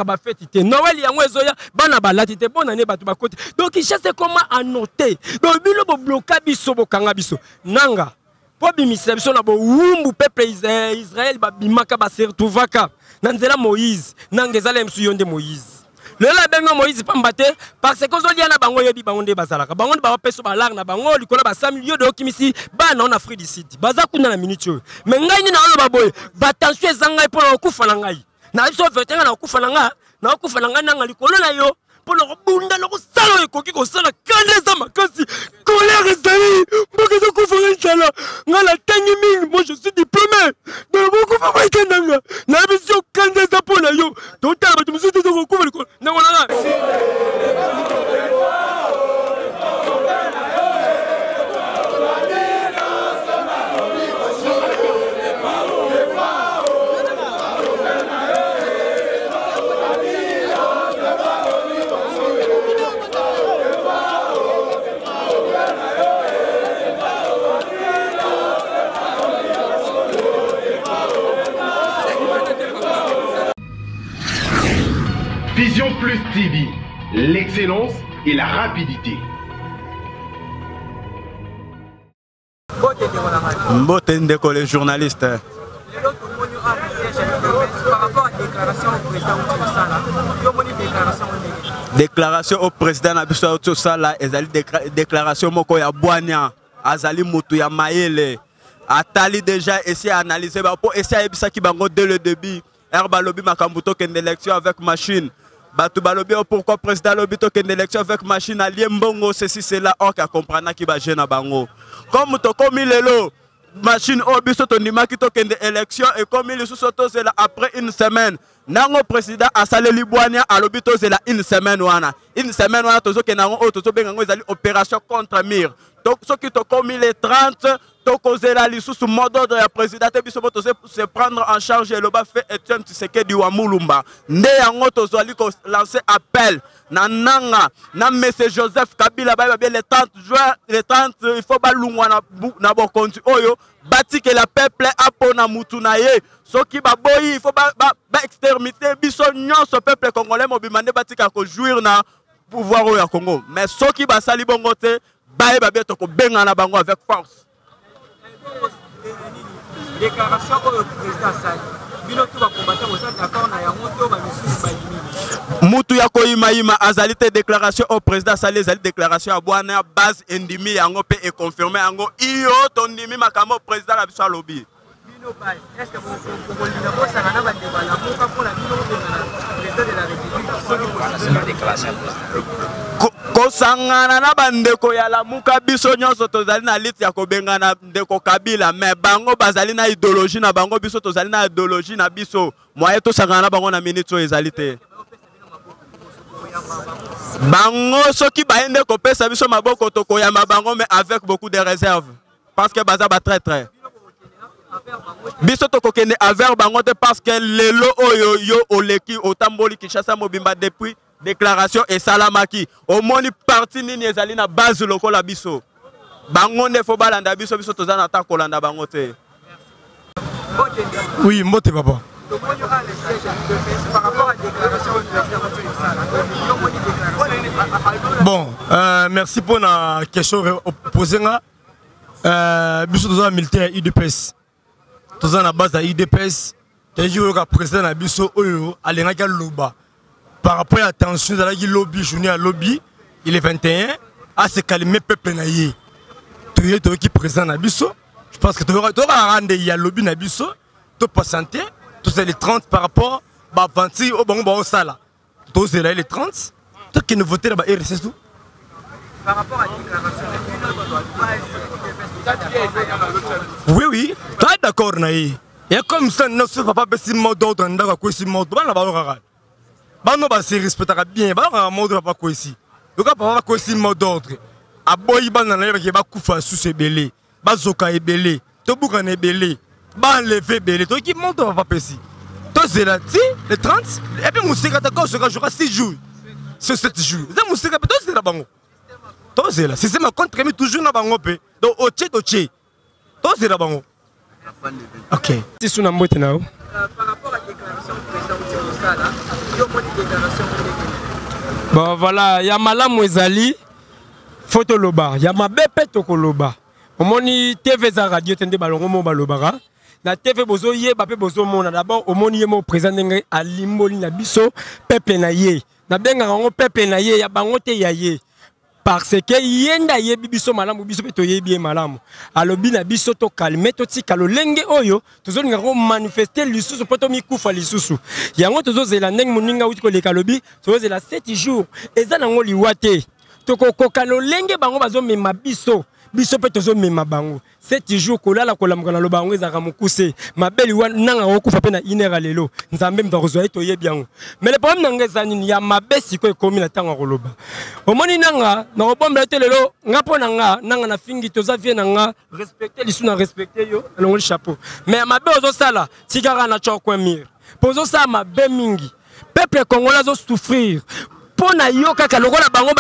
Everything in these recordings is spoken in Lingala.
Bafetité Noël yango ezoya bana balatité bonne année batu bakote donc il cherche comment annoter donc bilo bo bloquer biso bo kanga biso nanga po bimisa biso na bo wumbu peuple Israël babimaka ba se retrouvaka nanzela Moïse nanga ezala msu yonde Moïse lela benga Moïse pambate parce que ozolia na bango yebi bango nde bazalaka bango ba peso ba lar na bango likola ba 100 millions de okimisi bana on Afrique du Sud baza kuna na minute mais ngai ni na olo baboy ba tension ezanga pour okufa na ngai na biso vetenga na okufa na nga nanga likolo na yo pour le bunda le salo ekoki ko sala kaneza makasi colère ezali mboka zo kufa nsala ngala tangi mingi moi je suis diplômé donc beaucoup fa ba kenanga na biso kaneza pour la yo donc ta ba musu zo ko kufa likolo na ngona Vision Plus TV, l'excellence et la rapidité. Mbote Ndeko, les journalistes. Par rapport à la déclaration au président déclaration au président Nabiso Sala, ezali déclaration moko ya Bwania, azali mutu ya Maele. Atali déjà essayé d'analyser pour essayer de qui bango dès le début. Herba lobby makambuto ken élection avec machine. Batu balobi pourquoi président lobby to ken élection avec machine allié mbongo ceci c'est là or ka comprendre ki ba jeune bango. Comme to komi lelo machine obiso to ndima ki to ken élection et comme il sous soto c'est là après une semaine. Nango président asaleli Bwania alobi to c'est là une semaine wana tozo kenango o tozo bengango ezali opération contre mur. Donc ce qui to komi les 30 to kozela lisusu mode d'ordre ya président biso to se prendre en charge et le ba fait Etienne Tshisekedi wa Mulumba nde yango tozali ko lancer appel na nanga na monsieur Joseph Kabila ba bien le 30 juin le 30 il faut ba lungwa na bokonzi oyo batike la peuple apona mutu na ye soki ba boyi il faut ba exterminer biso nyonso peuple congolais mobimande batika ko jouir na pouvoir au Congo mais soki ba sali bongo te ba ba bien to ko benga na bango avec force. Déclaration au président Sali. Bino tu vas combattre au sein d'accord na ya moto ba misusu ba yimi. Mutu ya koyimayima azalité déclaration au président Sali ezali déclaration à Bwania base endimi yango pe et confirmé yango iyo to ndimi makamo président la biso lobby. Bino ba est-ce que vous lina bo sanga na ba debala moka pour la bino président de la République soki possible déclaration. Kosangana na bandeko ya lamuka biso nyonso tozali na liste ya kobengana ndeko Kabila mais bango bazali na idéologie na bango biso tozali na idéologie na biso moye to sangana bango na minute ezali te bango soki baende kopesa biso maboko tokoyama bango mais avec beaucoup de réserves parce que baza ba très biso tokokende avec bango te parce que lelo oyo yo oleki otamboli Kinshasa mobimba depuis déclaration et salamaki au moni parti nini ezali na base lokola biso bango ne fo balanda biso tozana ta kolanda bango te. Oui mbote papa. Bon merci pour la question posée là biso tozana militaire UDPS tozana na base à UDPS toujours ka président na biso oyo alenga ka loba. Par rapport à la tension de la lobby, journée à lobby, il est 21, à se calmer peuple naïe. Tu es qui présent à Bisso. Je pense que tu auras rendu il y a lobby à Bisso, tu pas santé, tu sais les 30 par rapport à 26 au bon bon sala. Tu sais les 30, tu qui ne votait là-bas RSS tout. Par rapport à la déclaration, oui, tu es d'accord naïe. Et comme ça, ne se va pas baisser mot d'ordre, on a quoi si mot d'ordre. Bano ba se respectera bien ba na mode ba ko ici donc pas ko ici mode d'ordre aboyi bana na yeba ba kufa sous ce belé ba zoka ebelé to buka na ebelé ba enlever belé to qui monte va pas ici to zelati le 30 et puis musika ta ko sera jouera 6 jours ce 7 jours ça musika to zela bango to zela c'est ma contre mais toujours na bango pe donc oche to zela bango OK si suna mbote nao par rapport à la déclaration du président Sala Bon voilà, ya malamu ezali photo loba, ya mabepe tokoloba. Omoni TV za radio tende balongo mo balobara. Na TV bozo ye bape bozo mona d'abord omoni ye mo président ndenge alimboli na biso peuple na ye. Na benga ngo peuple na ye ya bango te ya ye. Parce que yenda ye biso malamu biso peto ye bien malamu. Alobi na biso to calme to tika lo lenge oyo tozo ninga ko manifester lisusu poto mi kufa lisusu. Yango tozo zela ndenge moninga uti ko le kalobi tozo zela 7 jours eza nango liwate. Toko kokalo lenge bango bazo mema biso. Biso pe tozo mema bango 7 jours kolala kolamuka na lo bango ezaka mukuse mabeli wana nanga okufa pe na inera lelo nzambe mbakozwa to ye biango mais le problème nanga ezani ya mabesi ko ekomi na tanga koloba omoni nanga na robomba te lelo ngapo nanga na fingi toza vie nanga respecter lisu na respecter yo alongo le chapeau mais mabe ozo sala tikara na chokwe mir pozo sa mabe mingi peuple congolais zo souffrir pona yo kaka lokola bango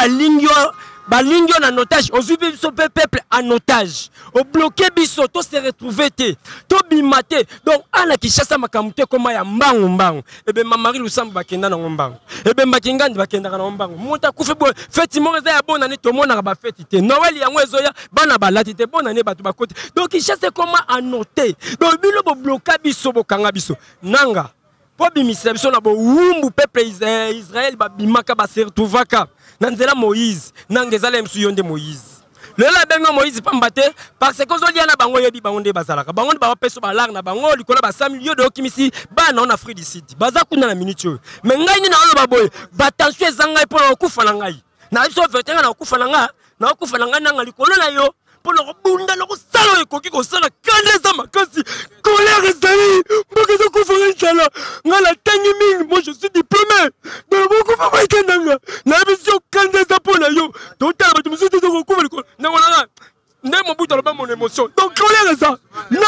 balingio en otage, aujourd'hui biso peuple en otage. Au bloqué biso, to se retrouver te, to bimate. Donc ala ki chassa makamute koma ya mbangu mbangu. Ebe mamari lusamba bakenda na mbangu. Ebe makingandi bakenda na mbangu. Monta kufe bo feti moreza ya bona ne to mona ba feti te. Noël yango ezoya bana balati te bona ne batu bakote. Donc il chasse comment annoter. Donc bilo bo bloquer biso bo kanga biso. Nanga po bimisela biso na bo wumbu peuple Israël ba bimaka ba se retrouvaka. Nanzela Moïse, nangezala msu yonde Moïse. Le la benga Moïse pambate parce que ozoli na bango yebi bango nde bazalaka. Bango ba peso ba lar na bango likola ba 100 millions de okimisi ba na on Afrique du Sud. Baza kuna na minute yo. Mais ngai ni na oloba boy, ba tension ezanga pour okufa na ngai. Na biso vetenga na okufa na nga nanga likolo na yo. Pour le bunda le salo ekoki ko sala kaneza makasi colère ezali mbokezo kufanga nsala ngala tangi mingi moi je suis diplômé donc beaucoup fa ba ikendanga na biso kaneza pona yo donc ta ba tumusu to ko kufa likolo na ngona ndé mo buta le ba mon émotion donc colère ça non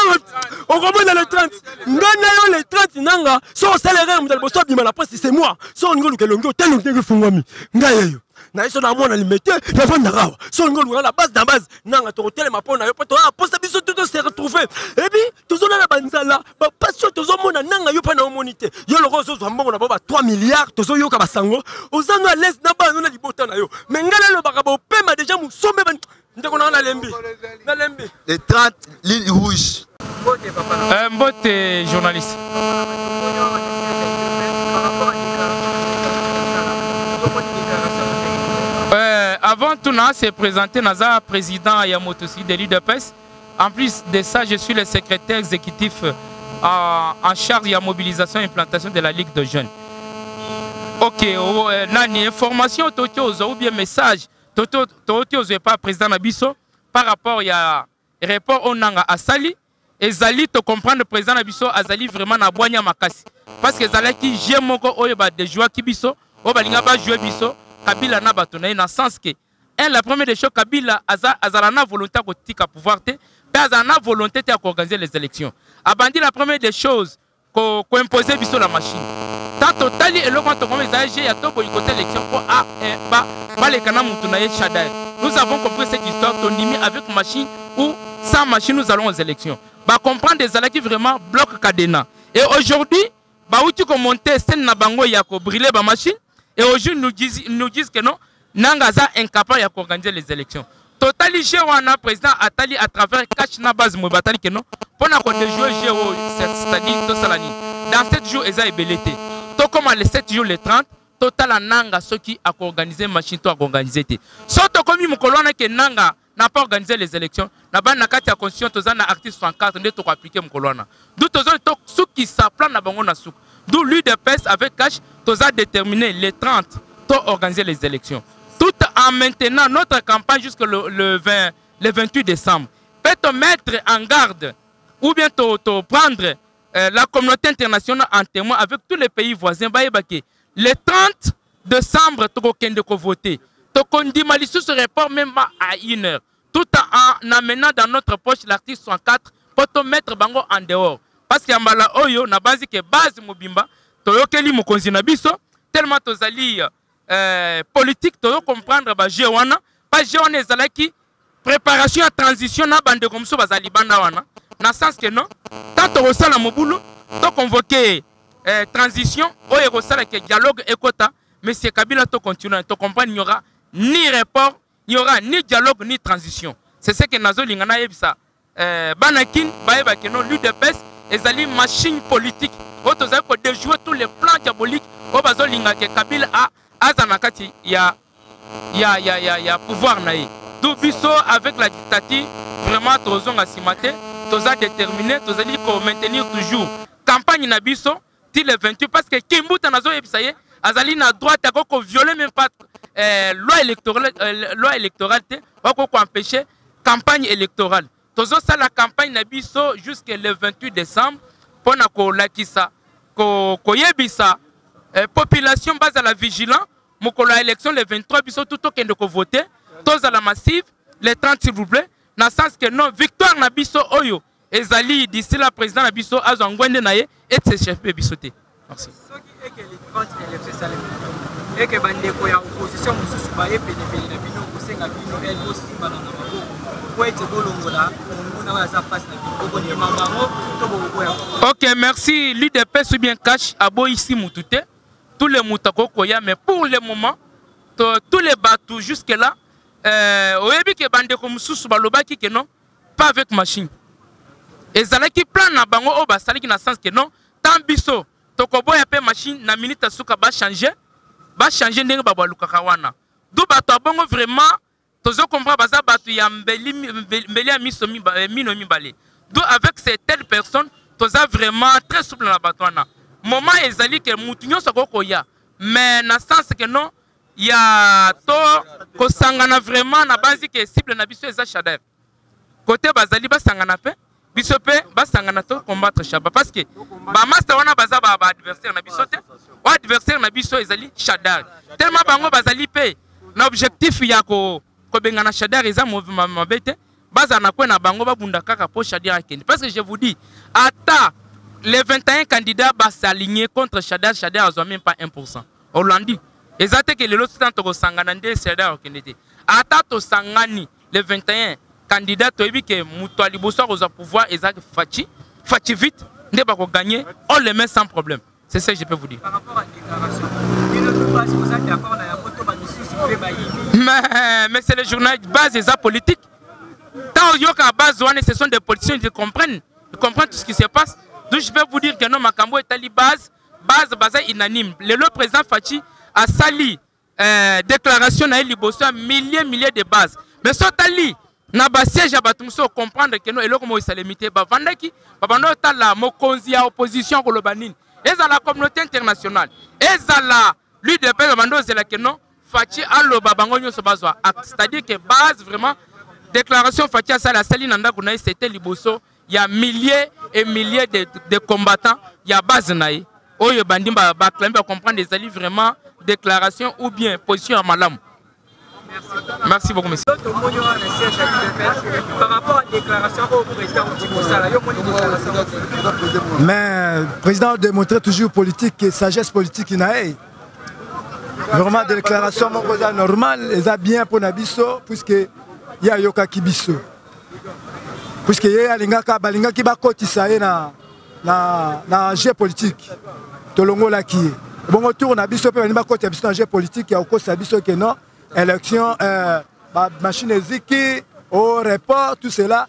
on remonte dans les 30 ngana yo les 30 nanga so salaire mo dalbo so bima la presse c'est moi so ngolu ke longo tellement ndenge fungwami ngayeyo na iso na mona limité ya vanda rawa so ngolu la base na base nanga to hotel mapona yo poto posa biso tout se retrouver et puis tozo na banzala ba passion tozo mona nanga yo pa na monité yo loko zo zo mbongo na ba 3 milliards tozo yo ka basango ozano à l'aise na ba na libota na yo mais ngala lo baka ba pema déjà mu sombe ndeko na lembi les 30 lignes rouges. Mbote journaliste. Avant tout, c'est présenté Naza, président Yamotosi de l'UDPS. En plus de ça, je suis le secrétaire exécutif en charge de la mobilisation et implantation de la Ligue de jeunes. Ok, nani information ou bien message pas président Nabiso par rapport à rapport au Nanga Asali et Zali te comprendre le président Nabiso Azali vraiment na boanya makasi parce que Zali qui j'aime moko oyoba de jouer kibiso o balinga ba jouer biso Kabila na batona na sens que la première des choses Kabila azala na volonté ko tika pouvoir te pas na volonté te organiser les élections abandi la première des choses ko imposer biso la machine. Tant totali et le quand on commence à agir, il y a tout boycotter l'élection pour nous avons compris cette histoire, Tonimi avec machine ou sans machine nous allons aux élections. Bah comprendre des alliés qui vraiment bloquent Kadena. Et aujourd'hui, bah où tu commentes c'est Nabango Yako brûler ma machine et aujourd'hui nous disent que non, Nangaza incapable de organiser les élections. Totali Géwana président Atali à travers cash na base Mobatali que non pour na côté jouer Géo c'est-à-dire to salani. Dans 7 jours ils a ébelleté. Tout comme les 7 jours les 30 total nanga ceux qui a organisé machine to organiser té. Surtout comme mon colonne que nanga n'a pas organisé les élections. Na ba na kati ya constitution tozana article 64 nde to appliquer mon colonne. D'où tozana to ceux qui s'appellent na bango na souk. D'où l'UDPS avec cash toza déterminé les 30 to organiser les élections. Tout en maintenant notre campagne jusqu'au le 28 décembre. Peut-on mettre en garde ou bien prendre la communauté internationale en témoin avec tous les pays voisins. Le 30 décembre, tu vas voter. Tu vas ce report même à 1 heure. Tout en amenant dans notre poche l'article 64 pour te mettre bango en dehors. Parce qu'il y a oyo na base que base mobimba, tu yokeli mokonzi na biso tellement tu zali politique, tu comprendre ba jewana, pas jewana ezalaki préparation à transition na bande comme ça bazali banda wana. Dans le sens que non, tant que tu as le boulot, tu as convoqué transition oyo ekosala ke dialogue ekota mais c'est Kabila to continuer to comprendre, il n'y aura ni report, il n'y aura ni dialogue ni transition. C'est ce que nazo lingana yebisa banakin baeba que non l'UDPS ezali machine politique oto za ko déjouer tous les plans diaboliques o bazo linga ke Kabila a azanakati ya pouvoir naï. D'où biso avec la dictature vraiment tozonga simate toza déterminé tozali ko maintenir toujours campagne na biso till le 28 parce que Kimbuta nazo yebisaye azali na droite ko violer même pas loi électorale te ko empêcher campagne électorale. Tozo ça la campagne na biso jusqu'au le 28 décembre pona ko lakisa ko yebisa population base à la vigilance mokolo la élection le 23 biso tout okende ko voter toza la massive le 30 s'il vous plaît na sens que non victoire na biso oyo ezali d'ici la président na biso azongwende naye et ses chefs biso te. Merci. Et que bande ko ya opposition mususu ba ye pene na bino ko senga bino el ko simba na maboko ko ete bolongola nguna wa za passe na bino ko ni mamango to bo ya. OK, merci l'UDPS ou bien cash abo ici mutute tous les mutako ko ya mais pour le moment tous les bateaux jusque là oyebi ke bande ko mususu ba lobaki que non pas avec machine ezalaki plan na bango o ba saliki na sens que non tambiso to ko boya pe machine na minute suka ba changer ndenge ba lukaka wana do bato abongo vraiment tozo comprendre baza bato ya mbeli ya miso mino mibale do avec ces telles personnes toza vraiment très souple na bato wana moment ezali ke mutu nyonso ko ya mais na sens que non ya to ko sangana vraiment na base que cible na biso eza Shader côté bazali ba sangana pe biso pe ba sangana to combattre Shaba parce que ba master wana baza ba adversaire na biso te wa adversaire na biso ezali Shader tellement bango bazali pe na objectif ya ko bengana Shader eza mabete baza na kwa na bango babunda kaka po Shader akende parce que je vous dis ata les 21 candidats ba s'aligner contre Shader a même pas 1%. Hollandi ezate que le lot tant ko sangana nde Shader akende te ata to sangani les 21 candidats to ebi ke muto aliboso ko za pouvoir ezak fachi vite nde ba ko gagner on les met sans problème. C'est ça que je peux vous dire. Par rapport à la déclaration, vous êtes d'accord avec la photo mais c'est le journal de base des politiques. Tant que base ce sont des politiciens qui comprennent tout ce qui se passe. Donc je vais vous dire que non, Makambo est allé base unanime. Le président Fachi a sali déclaration na liboso milliers de bases. Mais so tali na ba siège à batumso comprendre que non et comme ça limité ba vandaki ba bando tala mokonzi ya opposition ko lobanine. Eza la communauté internationale. Eza la l'UDP bando zela que non Fachi aloba bango nyonso bazwa. C'est-à-dire que base vraiment déclaration Fachi a sala sali nanda kuna c'était liboso. Il y a milliers et milliers de combattants. Il y a base naï. Oyo bandimba ba clamer comprendre des alliés vraiment déclaration ou bien position à malam. Merci beaucoup monsieur. Par rapport à la déclaration au président mais le président a démontré toujours politique et sagesse politique inae. Vraiment déclaration mon président normal, et ça bien pour Nabiso puisque il y a yoka kibiso. Puisque il y a l'ingaka balinga qui va cotiser na jeu politique. Tolongo la qui. Bon retour na biso pe ba cotiser biso na jeu politique ya okosa biso que non élection machine eziki au report tout cela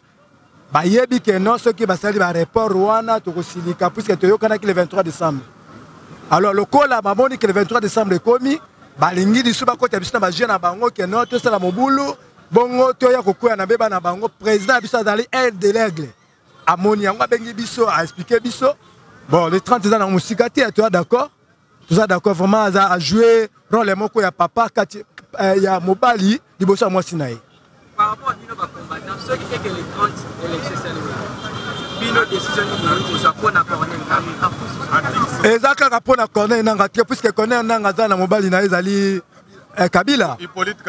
ba yebi que non ceux qui va sali ba report wana to kosilika puisque to yokana ki le 23 décembre. Alors le kola mamoni que le 23 décembre komi balingi diso ba cotiser biso na ba jeune na bango que non to sala mobulu. Bongo toya kokuya na beba na bango président biso azali aide de l'aigle amoni yango bengi biso a expliquer biso bon les 30 ans na musikati tu es d'accord tout ça d'accord vraiment a jouer rôle moko ya papa kati ya mobali liboso moi sinaï par rapport à bino ba combattant ceux qui fait que les 30 élections c'est bino décision ni ko pour na corner ngami ezaka ka pona corner nanga puisque corner nanga za na mobali na ezali Kabila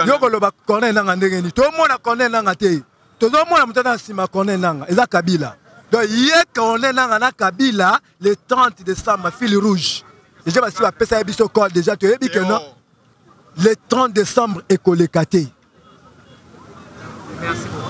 yoko loba corner nanga ndenge ni to mona corner nanga te to zo mona mutana sima corner nanga eza Kabila donc yé corner nanga na Kabila le 30 décembre fil rouge déjà parce que va pesa biso code déjà to yebi que non le 30 décembre écolé katé. Merci beaucoup.